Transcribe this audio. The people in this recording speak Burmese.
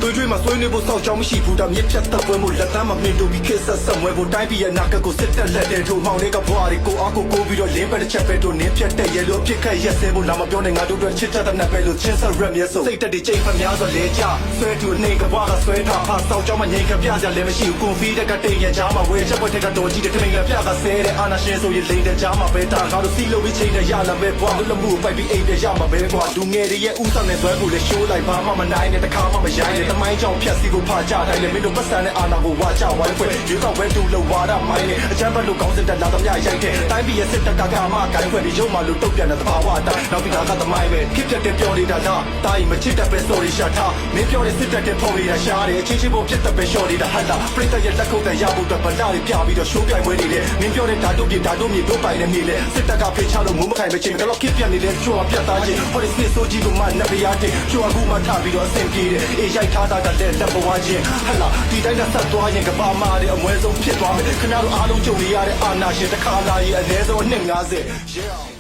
သွေးထွေးမှာဆွေးနွေးဖို့စောင့်ကြောင်းမရှိဘူးဒါမြစ်ဖြတ်သက်ပွဲမို့လက်သားမှာမြင်တို့ပြီးခေတ်ဆက်ဆက်မွဲဖို့တိုင်းပြည်ရဲ့နာကကိုစစ်တက်လက်တဲ့ထိုမှောင်လေးကဘွားတွေကိုအားကိုကိုပြီးတော့လင်းပတ်တစ်ချက်ပဲတို့နင်းဖြတ်တဲ့ရဲလိုအဖြစ်ခက်ရက်စဲဖို့လာမပြောနဲ့ငါတို့အတွက်ချစ်တတ်တဲ့နတ်ပဲလို့ချင်းဆက်ရက်မြဲဆိုစိတ်တက်တွေချိန်ဖက်များစွာလဲကြဆွဲတူနေကဘွားကဆွဲထားဖာစောင့်ကြောင်းမှာငြိမ်ခပြကြလည်းမရှိဘူးကွန်ဖီတဲ့ကတိတ်ရကြားမှာဝဲချက်ပွဲတဲ့ကတော်ကြီးတဲ့ထမိန်လက်ပြကဆဲတဲ့အာနာရှင်ဆိုရင်လိန်တဲ့ကြားမှာပဲတာငါတို့စီလို့ပြီးချိန်တဲ့ရလာပဲဘွားလူမှုပိုက်ပြီးအိမ်တဲ့ရမှာပဲကွာလူငယ်တွေရဲ့ဥဆောင်တဲ့ဇွဲကိုလည်းရှိုးလိုက်ဘာမှမနိုင်တဲ့တခါမှမရိုင်းတဲ့တမိုင်းကြောင်ဖြတ်စီကိုဖာကြတိုင်းလေမင်းတို့ပတ်စံတဲ့အာနာကိုဝါကြဝိုင်းဖွဲ့ရွေးကောက်ဝဲတူလို့ဝါရမိုင်းနဲ့အချမ်းဘက်လို့ကောင်းစစ်တက်လာသမျှရိုက်တဲ့တိုင်းပြည်ရဲ့စစ်တပ်ကကမှကိုင်းဖွဲ့ပြီးရုံမှလို့တုတ်ပြန်တဲ့သဘာဝအတိုင်းနောက်ပြီးဒါကသမိုင်းပဲဖြစ်တဲ့ပြောနေတာလားတာကြီးမချစ်တဲ့ပဲ sorry ရှာထားမင်းပြောတဲ့စစ်တပ်တဲ့ဖော်နေတာရှားတယ်အချင်းချင်းပေါ်ဖြစ်တဲ့ပဲ short နေတာဟာလားပရိသတ်ရဲ့လက်ခုပ်တန်ရဖို့အတွက်ဗလာတွေပြပြီးတော့ရှိုးပြိုင်ပွဲနေတယ်မင်းပြောတဲ့ဓာတ်တို့မြေတို့ပိုင်နေလေစစ်တပ်ကဖေချလို့ငုံမခိုင်မချင်းကတော့ keep ပြနေတဲ့ချိုးအပြတ်သားချင်းဟိုဒီစစ်ဆိုးကြီးကမှနပြရတဲ့ချိုးအခုမှထပြီးတော့အဆင်ပြေတယ်အေးရိုက်ထားတာကလည်းလက်ဘဝချင်းဟာလားဒီတိုင်းကဆက်သွားရင်ကဘာမှတဲ့အမွဲဆုံးဖြစ်သွားမယ်ခင်ဗျားတို့အားလုံးကြုံနေရတဲ့အာနာရှင်တစ်ခါလာရင်အနည်းဆုံး250